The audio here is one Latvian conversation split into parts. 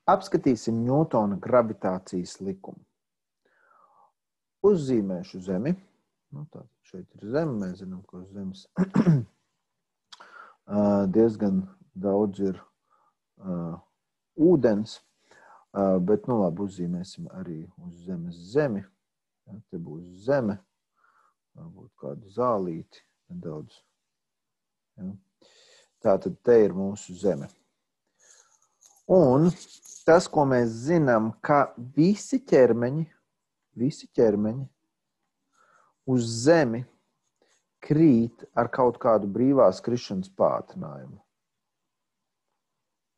Apskatīsim Ņūtona gravitācijas likumu. Uzzīmēšu Zemi. Tātad šeit ir Zeme, mēs zinām, ka uz Zemes diezgan daudz ir ūdens, bet, labi, uzzīmēsim arī uz Zemes Zemi. Te būs Zeme, varbūt kādu zālīti nedaudz. Tātad te ir mūsu Zeme. Un tas, ko mēs zinām, ka visi ķermeņi uz Zemi krīt ar kaut kādu brīvās krišanas pātrinājumu.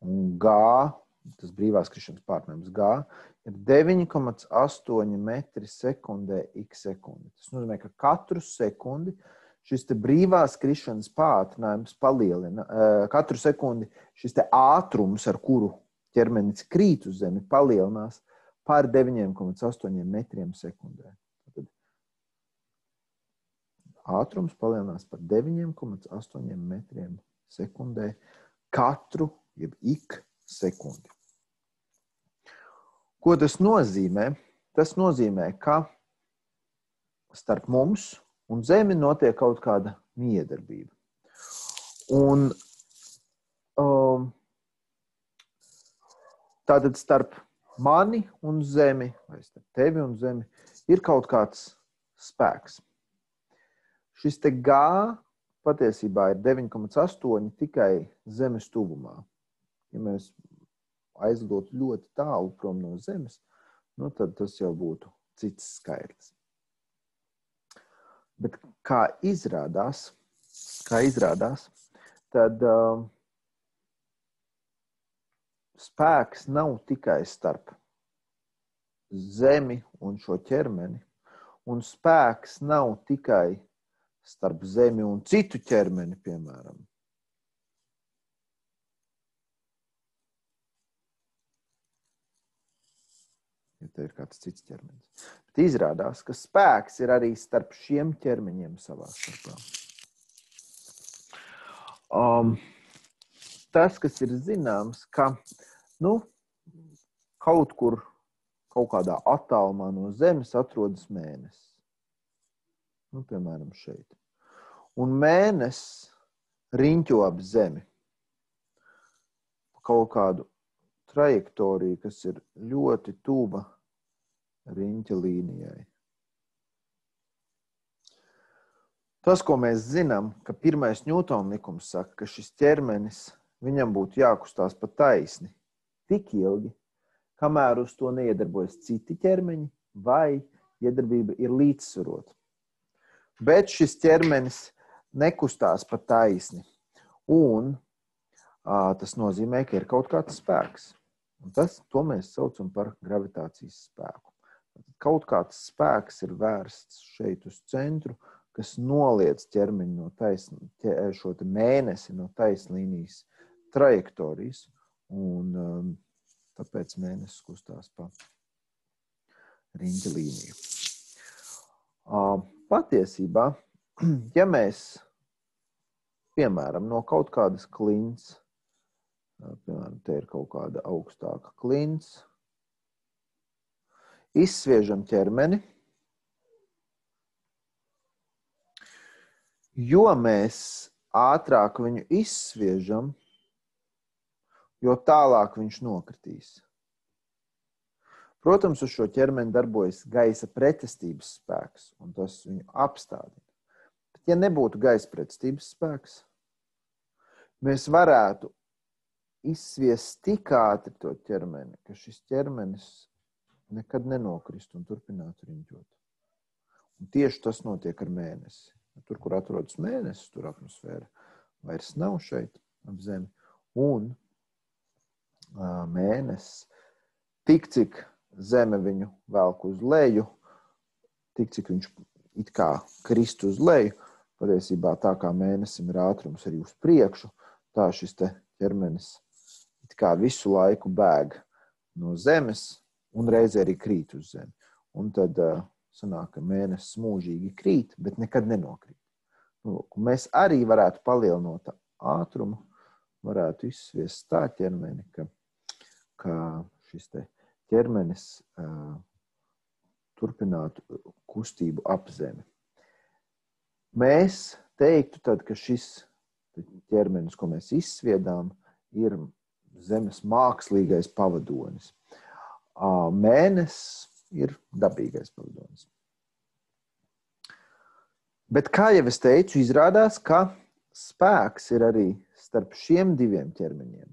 Un G, tas brīvās krišanas pātrinājums G, ir 9,8 metri sekundē x sekundi. Tas nozīmē, ka katru sekundi šis te brīvās krišanas pātrinājums palielina. Katru sekundi šis te ātrums, ar kuru ķermenis krīt uz Zemi, palielinās par 9,8 metriem sekundē. Tad ātrums palielinās par 9,8 metriem sekundē katru, jeb ik sekundi. Ko tas nozīmē? Tas nozīmē, ka starp mums un Zemi notiek kaut kāda miedarbība. Un tātad starp mani un Zemi, vai starp tevi un Zemi, ir kaut kāds spēks. Šis te G patiesībā ir 9,8 tikai Zemes tuvumā. Ja mēs aizlidotu ļoti tālu prom no Zemes, tad tas jau būtu cits skaitlis. Bet kā izrādās, tad spēks nav tikai starp Zemi un šo ķermeni, un spēks nav tikai starp Zemi un citu ķermeni, piemēram. Ja te ir kāds cits ķermenis. Bet izrādās, ka spēks ir arī starp šiem ķermeņiem savā starpā. Tas, kas ir zināms, ka kaut kur, kaut kādā attālumā no Zemes atrodas mēnesis. Piemēram, šeit. Un mēnesis riņķo ap Zemi kaut kādu trajektoriju, kas ir ļoti tuva riņķa līnijai. Tas, ko mēs zinām, ka pirmais Ņūtona likums saka, ka šis ķermenis, viņam būtu jākustās pa taisni tik ilgi, kamēr uz to neiedarbojas citi ķermeņi vai iedarbība ir līdzsvarota. Bet šis ķermenis nekustās pa taisni. Un tas nozīmē, ka ir kaut kāds spēks. Un to mēs saucam par gravitācijas spēku. Kaut kāds spēks ir vērsts šeit uz centru, kas noliec ķermeņu no šo te mēnesi no taisnlīnijas trajektorijas. Un tāpēc mēnesis kustās pa riņķa līniju. Patiesībā, ja mēs, piemēram, no kaut kādas klints, piemēram, te ir kaut kāda augstāka klints, izsviežam ķermeni, jo mēs ātrāk viņu izsviežam, jo tālāk viņš nokritīs. Protams, uz šo ķermeni darbojas gaisa pretestības spēks, un tas viņu apstādina. Bet, ja nebūtu gaisa pretestības spēks, mēs varētu izsviest tik ātri to ķermeni, ka šis ķermenis nekad nenokristu un turpinātu riņķot. Un tieši tas notiek ar mēnesi. Tur, kur atrodas mēnesis, tur atmosfēra vairs nav šeit ap Zemi. Un mēnesis, tik cik Zeme viņu velk uz leju, tik cik viņš it kā krist uz leju, patiesībā tā kā mēnesim ir ātrums arī uz priekšu, tā šis te ķermenis it kā visu laiku bēg no Zemes un reizē arī krīt uz Zemi. Un tad sanāk, ka mēnesis mūžīgi krīt, bet nekad nenokrīt. Mēs arī varētu palielinot ātrumu, varētu izsviest tā ķermeni, ka šis te ķermenis turpinātu kustību ap zemi. Mēs teiktu tad, ka šis ķermenis, ko mēs izsviedām, ir zemes mākslīgais pavadonis. Mēnesis ir dabīgais pavadonis. Bet, kā jau es teicu, izrādās, ka spēks ir arī starp šiem diviem ķermeņiem.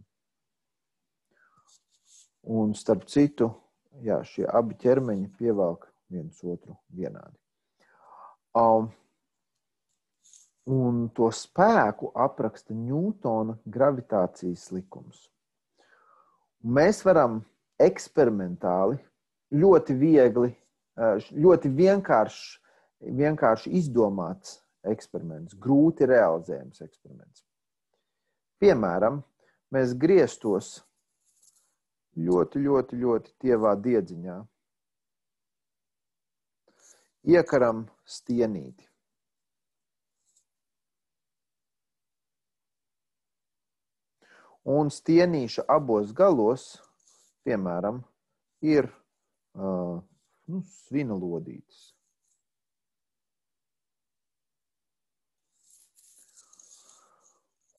Un starp citu, jā, šie abi ķermeņi pievelk viens otru vienādi. Un to spēku apraksta Ņūtona gravitācijas likums. Mēs varam eksperimentāli, ļoti viegli, ļoti vienkārši izdomāts eksperiments, grūti realizējams eksperiments. Piemēram, mēs grieztos ļoti tievā diedziņā, iekaram stienīti. Un stienīša abos galos, piemēram, ir svina lodītes.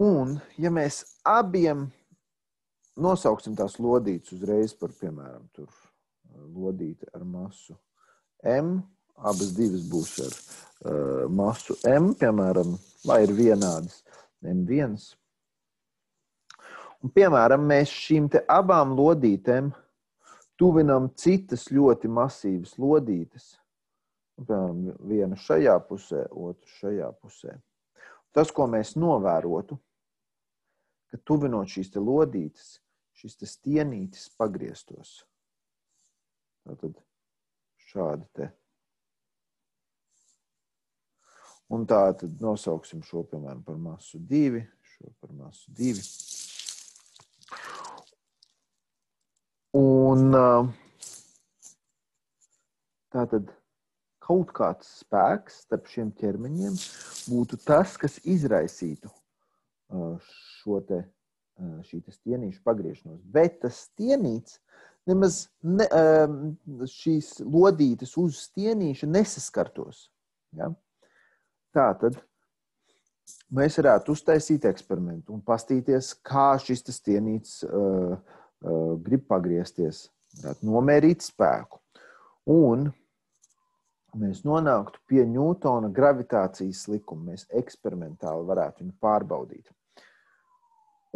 Un, ja mēs abiem nosauksim tās lodītes uzreiz par, piemēram, tur lodīte ar masu M, abas divas būs ar masu M, piemēram, lai ir vienādas M1. Un, piemēram, mēs šīm te abām lodītēm tuvinam citas ļoti masīvas lodītes. Piemēram, viena šajā pusē, otru šajā pusē. Tas, ko mēs novērotu, ka tuvinot šīs te lodītes, šis te stienītis pagrieztos. Tātad šādi te. Un tātad nosauksim šo, piemēram, par masu 2, šo par masu 2. Un tātad kaut kāds spēks starp šiem ķermeņiem būtu tas, kas izraisītu šī stienīša pagriešanos. Bet tas stienīts nemaz šīs lodītes uz stienīša nesaskartos. Ja? Tātad mēs varētu uztaisīt eksperimentu un pastīties, kā šis stienīts grib pagriezties, varētu nomērīt spēku. Un mēs nonāktu pie Ņūtona gravitācijas likuma. Mēs eksperimentāli varētu viņu pārbaudīt.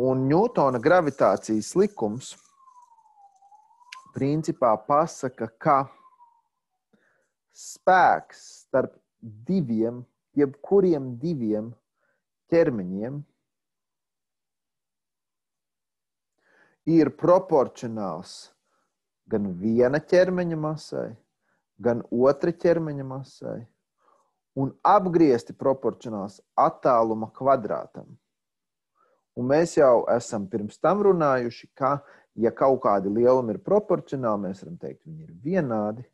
Un Ņūtona gravitācijas likums principā pasaka, ka spēks starp diviem, jebkuriem diviem ķermeņiem ir proporcionāls gan viena ķermeņa masai, gan otra ķermeņa masai un apgriezti proporcionāls attāluma kvadrātam. Un mēs jau esam pirms tam runājuši, ka, ja kaut kādi lielumi ir proporcionāli, mēs varam teikt, viņi ir vienādi,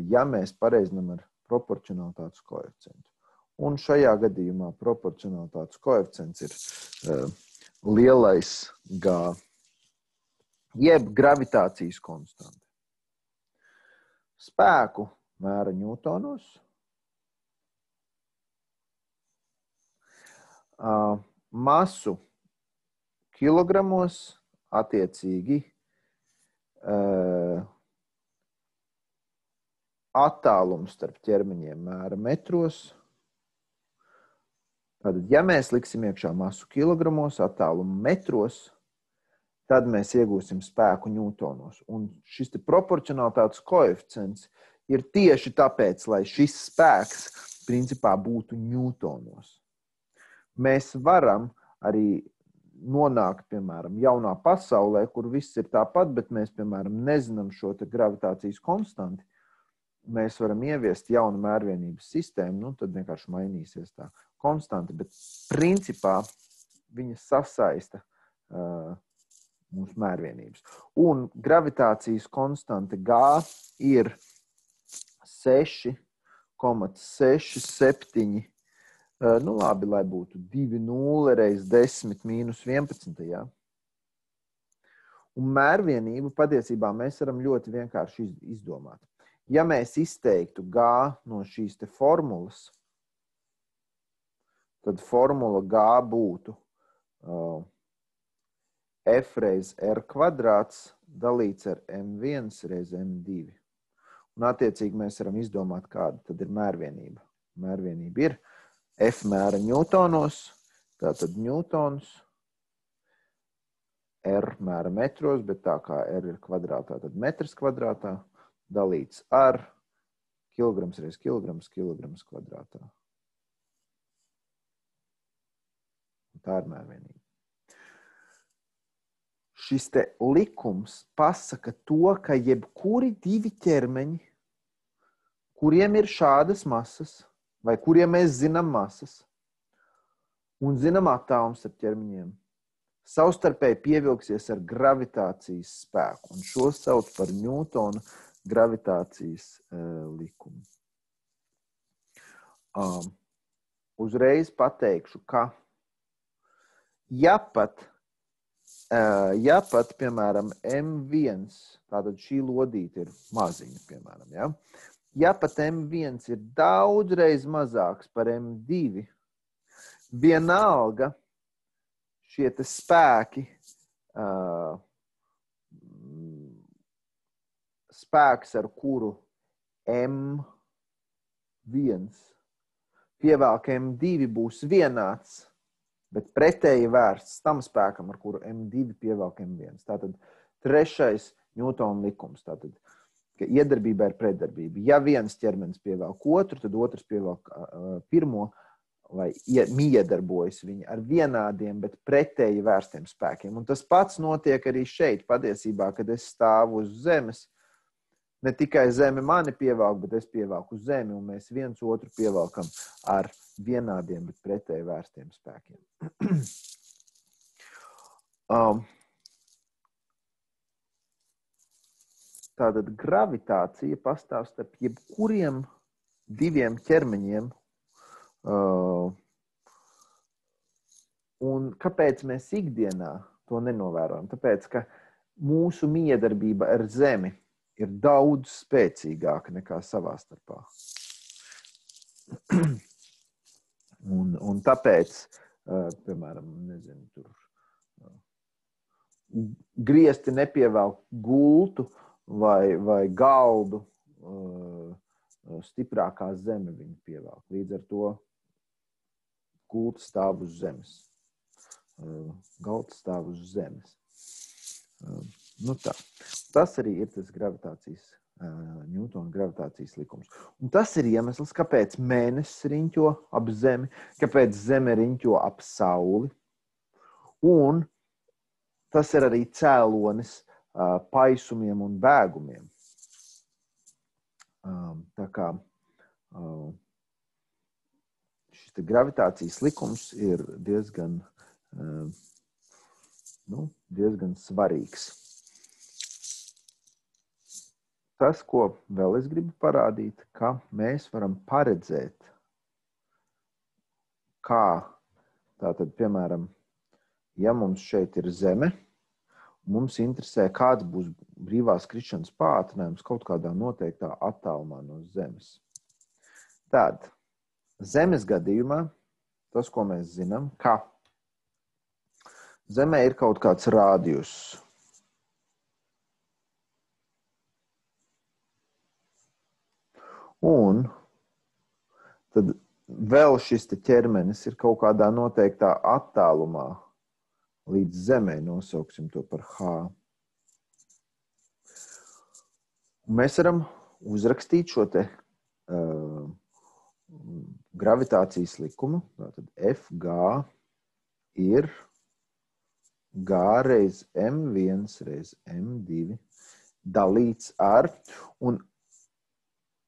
ja mēs pareizinām ar proporcionalitātes koeficientu. Un šajā gadījumā proporcionalitātes koeficients ir lielais G, jeb gravitācijas konstante. Spēku mēra ņūtonos. Masu kilogramos, attiecīgi attālums starp ķermeņiem mēra metros. Tātad, ja mēs liksim iekšā masu kilogramos, attālumu metros, tad mēs iegūsim spēku ņūtonos. Un šis te proporcionalitātes koeficients ir tieši tāpēc, lai šis spēks principā būtu ņūtonos. Mēs varam arī nonākt, piemēram, jaunā pasaulē, kur viss ir tāpat, bet mēs, piemēram, nezinām šo te gravitācijas konstanti. Mēs varam ieviest jaunu mērvienības sistēmu, tad vienkārši mainīsies tā konstanta, bet principā viņa sasaista mūsu mērvienības. Un gravitācijas konstante G ir 6,67. Nu labi, lai būtu 2,0 reiz 10 mīnus 11. Ja? Un mērvienību patiesībā mēs varam ļoti vienkārši izdomāt. Ja mēs izteiktu G no šīs te formulas, tad formula G būtu F reiz R kvadrāts dalīts ar M1 reiz M2. Un attiecīgi mēs varam izdomāt, kāda tad ir mērvienība. Mērvienība ir F mēra ņūtonos, tātad ņūtons, R mēra metros, bet tā kā R ir kvadrātā, tad metrs kvadrātā, dalīts ar kilograms reiz kilograms, kilograms kvadrātā. Tā ir mērvienība. Šis te likums pasaka to, ka jebkuri divi ķermeņi, kuriem ir šādas masas, vai kuriem mēs zinām masas, un zinām attālums ar ķermeņiem, savstarpēji pievilksies ar gravitācijas spēku, un šo sauc par Ņūtona gravitācijas likumu. Uzreiz pateikšu, ka ja pat, piemēram, M1, tātad šī lodīte ir maziņa, piemēram, ja? Ja pat M1 ir daudzreiz mazāks par M2, vienalga šie te spēki, spēks, ar kuru M1 pievelk M2 būs vienāds, bet pretēji vērsts tam spēkam, ar kuru M2 pievelk M1. Tātad trešais Ņūtona likums. Tātad, ka iedarbībā ir pretdarbība. Ja viens ķermenis pievelk otru, tad otrs pievelk pirmo, vai miedarbojas viņi ar vienādiem, bet pretēji vērstiem spēkiem. Un tas pats notiek arī šeit, patiesībā, kad es stāvu uz zemes. Ne tikai zeme mani pievelk, bet es pievelku zemi, un mēs viens otru pievelkam ar vienādiem, bet pretēji vērstiem spēkiem. Tātad gravitācija pastāv starp jebkuriem diviem ķermeņiem. Un kāpēc mēs ikdienā to nenovērojam? Tāpēc, ka mūsu miedarbība ar zemi ir daudz spēcīgāka nekā savā starpā. Un tāpēc, piemēram, nezinu, tur griesti nepievelk gultu vai galdu stiprākā zeme viņu pievelk. Līdz ar to gulta stāv uz zemes. Galds stāv uz zemes. Nu tā. Tas arī ir tas Ņūtona gravitācijas likums. Un tas ir iemesls, kāpēc mēnesis riņķo ap zemi, kāpēc zeme riņķo ap sauli. Un tas ir arī cēlonis paisumiem un bēgumiem. Tā kā šis te gravitācijas likums ir diezgan svarīgs. Tas, ko vēl es gribu parādīt, ka mēs varam paredzēt, kā, tātad, piemēram, ja mums šeit ir zeme, mums interesē, kāds būs brīvās krišanas pātrinājums kaut kādā noteiktā attālumā no zemes. Tad, zemes gadījumā, tas, ko mēs zinām, ka zemē ir kaut kāds rādijus. Un tad vēl šis te ķermenis ir kaut kādā noteiktā attālumā līdz zemē, nosauksim to par H. Un mēs varam uzrakstīt šo te gravitācijas likumu. Tātad FG ir G reiz M1 reiz M2 dalīts ar, un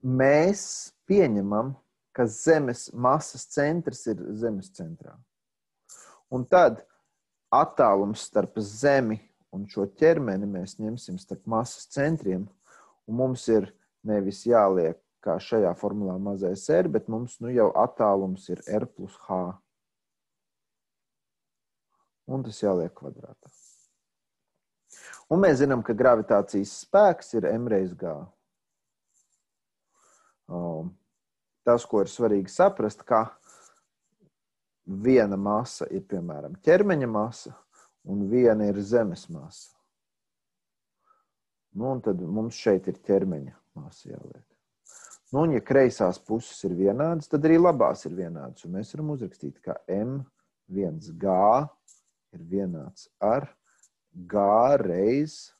mēs pieņemam, ka zemes masas centrs ir zemes centrā. Un tad attālums starp zemi un šo ķermeni mēs ņemsim starp masas centriem, un mums ir nevis jāliek, kā šajā formulā mazais R, bet mums jau attālums ir R plus H. Un tas jāliek kvadrātā. Un mēs zinām, ka gravitācijas spēks ir m reiz g. Tas, ko ir svarīgi saprast, ka viena masa ir, piemēram, ķermeņa masa un viena ir zemes masa. Un tad mums šeit ir ķermeņa masa jāliek. Un ja kreisās puses ir vienādas, tad arī labās ir vienādas. Un mēs varam uzrakstīt, ka M1G ir vienāds ar G reiz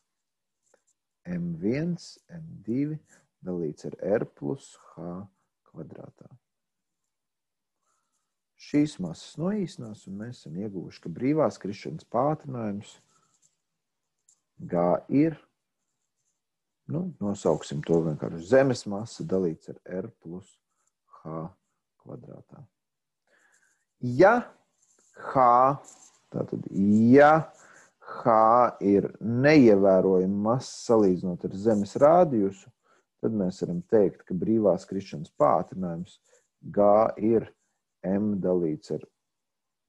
M1, M2 dalīts ar R plus H kvadrātā. Šīs masas noīsinās, un mēs esam ieguvuši, ka brīvās krišanas pātrinājums G ir, nosauksim to vienkārši zemes masa dalīts ar R plus H kvadrātā. Ja H ir neievērojama masa salīdzinot ar zemes rādiusu, tad mēs varam teikt, ka brīvās krišanas pātrinājums G ir M dalīts ar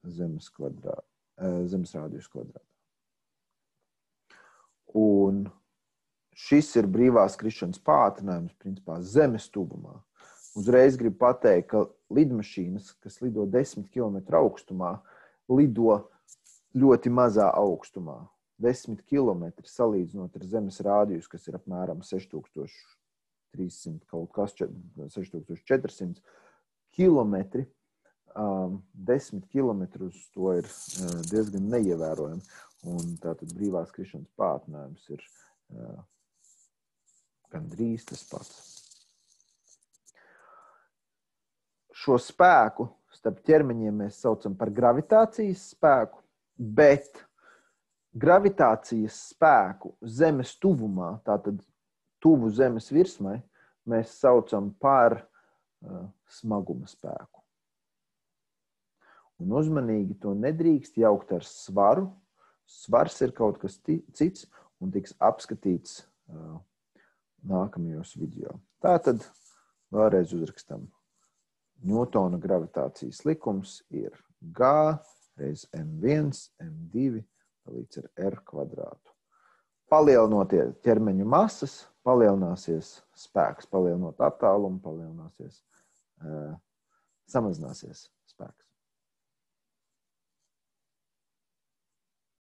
zemes rādiusu kvadrātā. Un šis ir brīvās krišanas pātrinājums, principā, zemes tuvumā. Uzreiz gribu pateikt, ka lidmašīnas, kas lido 10 km augstumā, lido ļoti mazā augstumā. 10 km salīdzinot ar zemes rādījus, kas ir apmēram 6300, kaut kas 6400 kilometri. 10 kilometrus to ir diezgan neievērojami. Un tātad brīvās krišanas pātrinājums ir gandrīz tas pats. Šo spēku starp ķermeņiem mēs saucam par gravitācijas spēku, bet gravitācijas spēku zemes tuvumā, tātad tuvu zemes virsmai, mēs saucam par smaguma spēku. Un uzmanīgi to nedrīkst jaukt ar svaru. Svars ir kaut kas cits un tiks apskatīts nākamajos video. Tātad vēlreiz uzrakstam. Ņūtona gravitācijas likums ir G reiz M1, M2 dalīts ar R kvadrātu. Palielinoties ķermeņa masas, palielināsies spēks. Palielinot attālumu, samazināsies spēks.